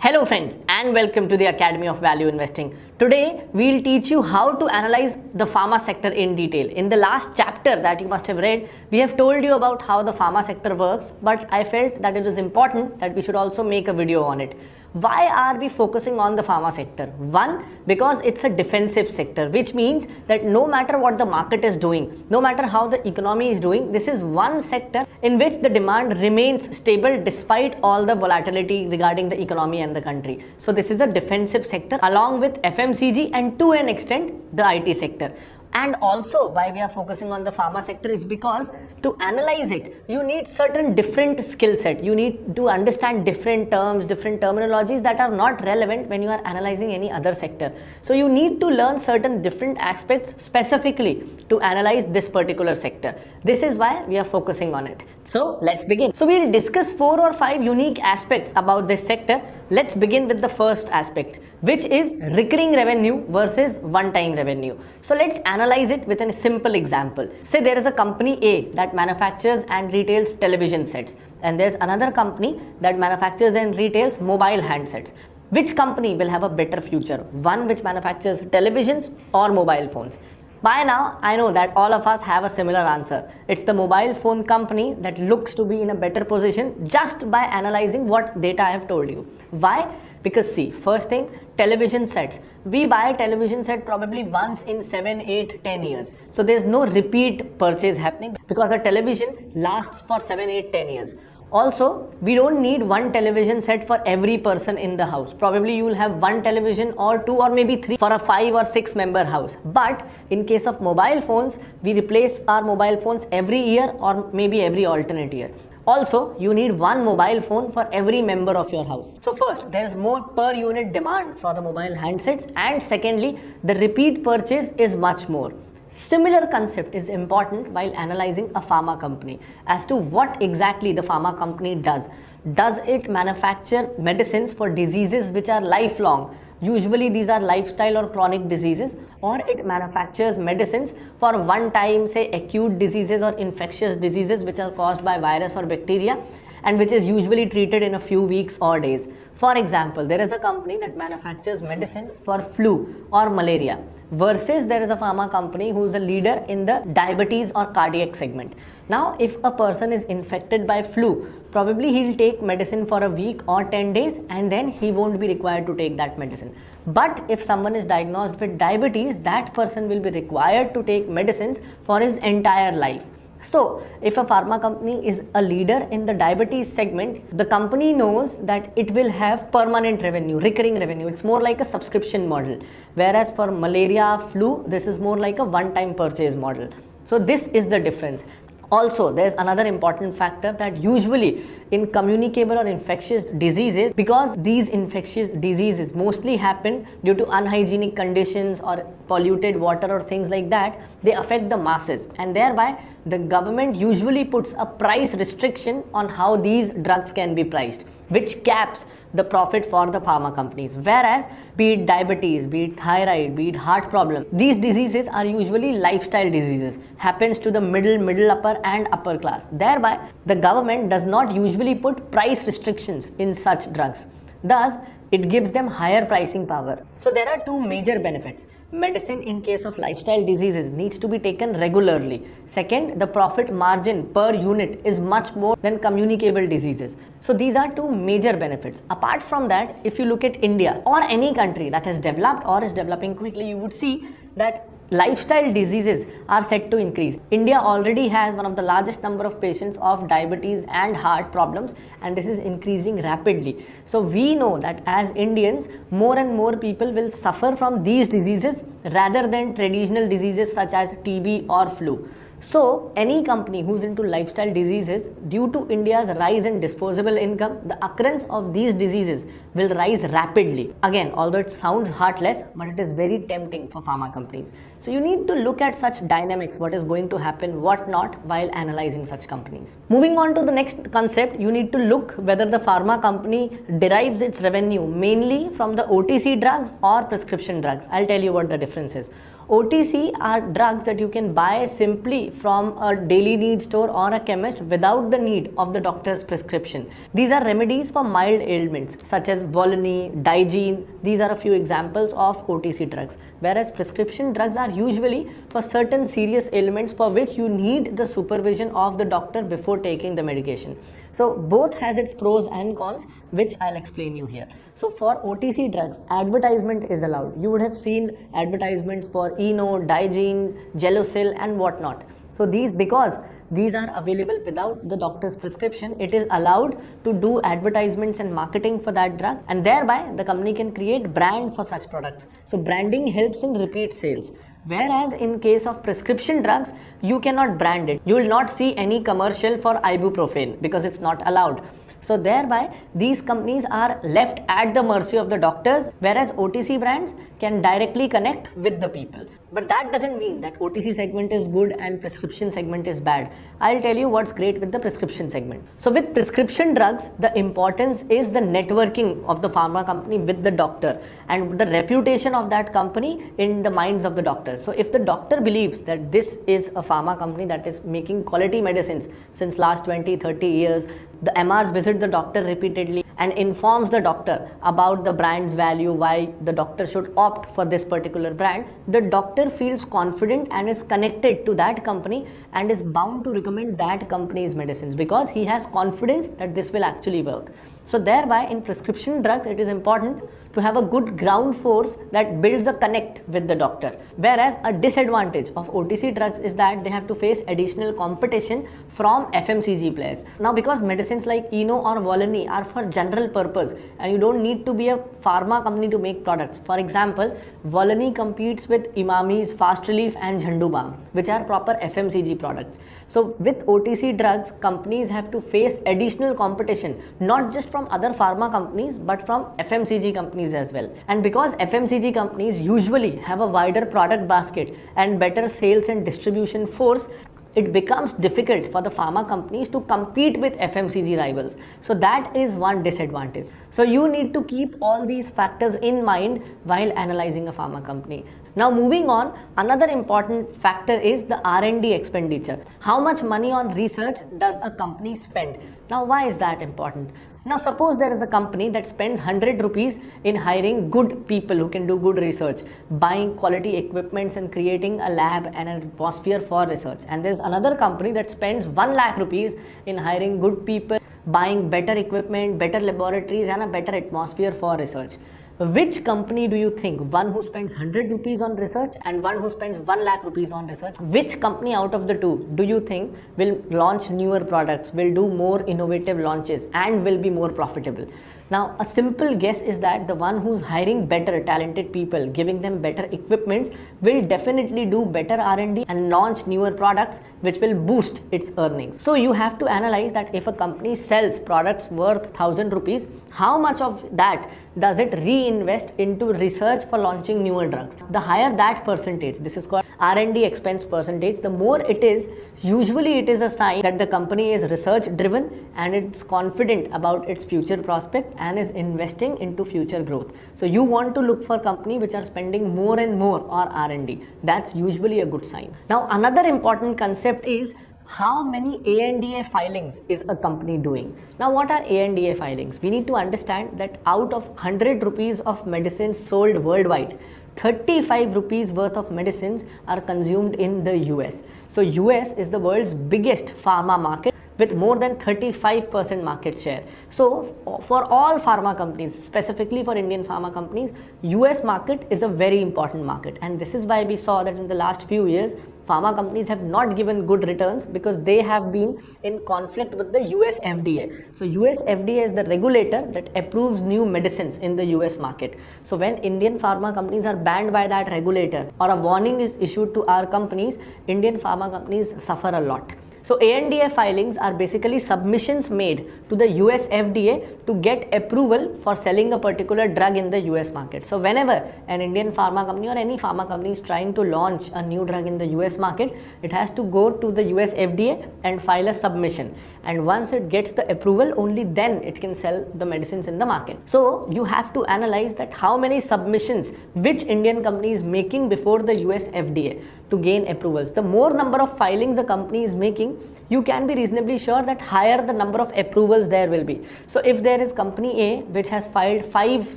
Hello friends and welcome to the Academy of Value Investing. Today we'll teach you how to analyze the pharma sector in detail. In the last chapter that you must have read, we have told you about how the pharma sector works, but I felt that it was important that we should also make a video on it. Why are we focusing on the pharma sector? One, because it's a defensive sector, which means that no matter what the market is doing, no matter how the economy is doing, this is one sector in which the demand remains stable despite all the volatility regarding the economy and the country. So this is a defensive sector along with FMCG and to an extent the IT sector. And also why we are focusing on the pharma sector is because to analyze it, you need certain different skill set. You need to understand different terms, different terminologies that are not relevant when you are analyzing any other sector. So you need to learn certain different aspects specifically to analyze this particular sector. This is why we are focusing on it. So let's begin. So we'll discuss 4 or 5 unique aspects about this sector. Let's begin with the first aspect, which is recurring revenue versus one-time revenue. So let's analyze it with a simple example. Say there is a company A that manufactures and retails television sets, and there's another company that manufactures and retails mobile handsets. Which company will have a better future? One which manufactures televisions or mobile phones? By now, I know that all of us have a similar answer. It's the mobile phone company that looks to be in a better position just by analyzing what data I have told you. Why? Because see, first thing, television sets. We buy a television set probably once in 7, 8, 10 years. So there's no repeat purchase happening because a television lasts for 7, 8, 10 years. Also, we don't need one television set for every person in the house. Probably you will have one television or 2 or maybe 3 for a 5 or 6 member house. But in case of mobile phones, we replace our mobile phones every year or maybe every alternate year. Also, you need one mobile phone for every member of your house. So first, there is more per unit demand for the mobile handsets, and secondly, the repeat purchase is much more. Similar concept is important while analyzing a pharma company as to what exactly the pharma company does. Does it manufacture medicines for diseases which are lifelong? Usually these are lifestyle or chronic diseases, or it manufactures medicines for one time, say acute diseases or infectious diseases which are caused by virus or bacteria and which is usually treated in a few weeks or days. For example, there is a company that manufactures medicine for flu or malaria versus there is a pharma company who is a leader in the diabetes or cardiac segment. Now, if a person is infected by flu, probably he'll take medicine for a week or 10 days and then he won't be required to take that medicine. But if someone is diagnosed with diabetes, that person will be required to take medicines for his entire life. So, if a pharma company is a leader in the diabetes segment, the company knows that it will have permanent revenue, recurring revenue. It's more like a subscription model. Whereas for malaria, flu, this is more like a one-time purchase model. So, this is the difference. Also, there's another important factor that usually in communicable or infectious diseases, because these infectious diseases mostly happen due to unhygienic conditions or polluted water or things like that, they affect the masses, and thereby the government usually puts a price restriction on how these drugs can be priced, which caps the profit for the pharma companies. Whereas be it diabetes, be it thyroid, be it heart problem, these diseases are usually lifestyle diseases, happens to the middle upper and upper class. Thereby the government does not usually put price restrictions in such drugs. Thus, it gives them higher pricing power. So there are two major benefits. Medicine in case of lifestyle diseases needs to be taken regularly. Second, the profit margin per unit is much more than communicable diseases. So these are two major benefits. Apart from that, if you look at India or any country that has developed or is developing quickly, you would see that lifestyle diseases are set to increase. India already has one of the largest number of patients of diabetes and heart problems, and this is increasing rapidly. So we know that as Indians, more and more people will suffer from these diseases rather than traditional diseases such as TB or flu. So any company who's into lifestyle diseases, due to India's rise in disposable income, the occurrence of these diseases will rise rapidly. Again, although it sounds heartless, but it is very tempting for pharma companies. So you need to look at such dynamics, what is going to happen, what not, while analyzing such companies. Moving on to the next concept, you need to look whether the pharma company derives its revenue mainly from the OTC drugs or prescription drugs. I'll tell you what the difference is. OTC are drugs that you can buy simply from a daily need store or a chemist without the need of the doctor's prescription. These are remedies for mild ailments such as Volini, Digene. These are a few examples of OTC drugs. Whereas prescription drugs are usually for certain serious ailments for which you need the supervision of the doctor before taking the medication. So both has its pros and cons, which I'll explain you here. So for OTC drugs, advertisement is allowed. You would have seen advertisements for Eno, Digene, Gelusil and whatnot. So because these are available without the doctor's prescription, it is allowed to do advertisements and marketing for that drug, and thereby the company can create brand for such products. So branding helps in repeat sales. Whereas in case of prescription drugs, you cannot brand it. You will not see any commercial for ibuprofen because it's not allowed. So thereby these companies are left at the mercy of the doctors, whereas OTC brands can directly connect with the people. But that doesn't mean that OTC segment is good and prescription segment is bad. I'll tell you what's great with the prescription segment. So with prescription drugs, the importance is the networking of the pharma company with the doctor and the reputation of that company in the minds of the doctors. So if the doctor believes that this is a pharma company that is making quality medicines since last 20-30 years, the MRs visit the doctor repeatedly and informs the doctor about the brand's value, why the doctor should opt for this particular brand. The doctor feels confident and is connected to that company and is bound to recommend that company's medicines because he has confidence that this will actually work. So thereby in prescription drugs, it is important to have a good ground force that builds a connect with the doctor. Whereas a disadvantage of OTC drugs is that they have to face additional competition from FMCG players. Now because medicines like Eno or Volini are for general purpose and you don't need to be a pharma company to make products. For example, Volini competes with Imami's Fast Relief and Jhandu Balm, which are proper FMCG products. So with OTC drugs, companies have to face additional competition, not just from other pharma companies, but from FMCG companies as well. And because FMCG companies usually have a wider product basket and better sales and distribution force, it becomes difficult for the pharma companies to compete with FMCG rivals. So that is one disadvantage. So you need to keep all these factors in mind while analyzing a pharma company. Now moving on, another important factor is the R&D expenditure. How much money on research does a company spend? Now why is that important? Now suppose there is a company that spends 100 rupees in hiring good people who can do good research, buying quality equipments and creating a lab and an atmosphere for research. And there's another company that spends 1 lakh rupees in hiring good people, buying better equipment, better laboratories and a better atmosphere for research. Which company do you think, one who spends 100 rupees on research and one who spends 1 lakh rupees on research, which company out of the two do you think will launch newer products, will do more innovative launches and will be more profitable? Now a simple guess is that the one who's hiring better talented people, giving them better equipment, will definitely do better R&D and launch newer products which will boost its earnings. So you have to analyze that if a company sells products worth 1000 rupees, how much of that does it reinvest into research for launching newer drugs? The higher that percentage, this is called R&D expense percentage, the more it is, usually it is a sign that the company is research driven and it's confident about its future prospect and is investing into future growth. So you want to look for companies which are spending more and more on R&D. That's usually a good sign. Now another important concept is how many ANDA filings is a company doing? Now what are ANDA filings? We need to understand that out of 100 rupees of medicines sold worldwide, 35 rupees worth of medicines are consumed in the US. So US is the world's biggest pharma market with more than 35% market share. So for all pharma companies, specifically for Indian pharma companies, US market is a very important market. And this is why we saw that in the last few years, pharma companies have not given good returns because they have been in conflict with the US FDA. So US FDA is the regulator that approves new medicines in the US market. So when Indian pharma companies are banned by that regulator or a warning is issued to our companies, Indian pharma companies suffer a lot. So ANDA filings are basically submissions made to the US FDA to get approval for selling a particular drug in the US market. So whenever an Indian pharma company or any pharma company is trying to launch a new drug in the US market, it has to go to the US FDA and file a submission. And once it gets the approval, only then it can sell the medicines in the market. So you have to analyze that how many submissions which Indian company is making before the US FDA to gain approvals. The more number of filings a company is making, you can be reasonably sure that higher the number of approvals there will be. So if there is company A which has filed 5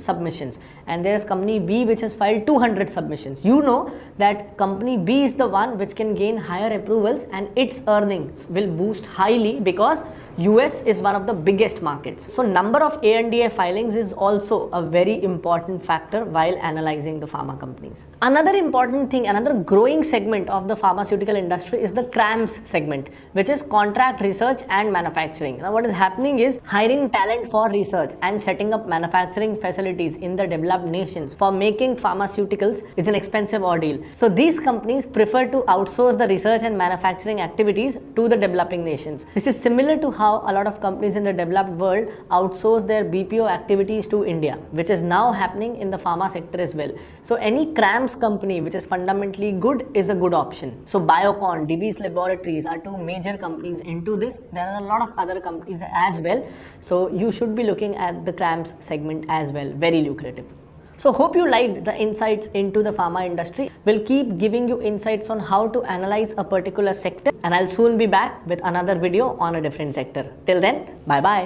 submissions and there is company B which has filed 200 submissions, you know that company B is the one which can gain higher approvals and its earnings will boost highly because US is one of the biggest markets. So number of ANDA filings is also a very important factor while analyzing the pharma companies. Another important thing, another growing segment of the pharmaceutical industry is the CRAMS segment, which is contract research and manufacturing. Now what is happening is hiring talent for research and setting up manufacturing facilities in the developed nations for making pharmaceuticals is an expensive ordeal. So these companies prefer to outsource the research and manufacturing activities to the developing nations. This is similar to how a lot of companies in the developed world outsource their BPO activities to India, which is now happening in the pharma sector as well. So any CRAMS company which is fundamentally good is a good option. So Biocon, Divi's Laboratories are 2 major companies into this. There are a lot of other companies as well. So you should be looking at the CRAMS segment as well. Very lucrative. So hope you liked the insights into the pharma industry. We'll keep giving you insights on how to analyze a particular sector, and I'll soon be back with another video on a different sector. Till then, bye bye.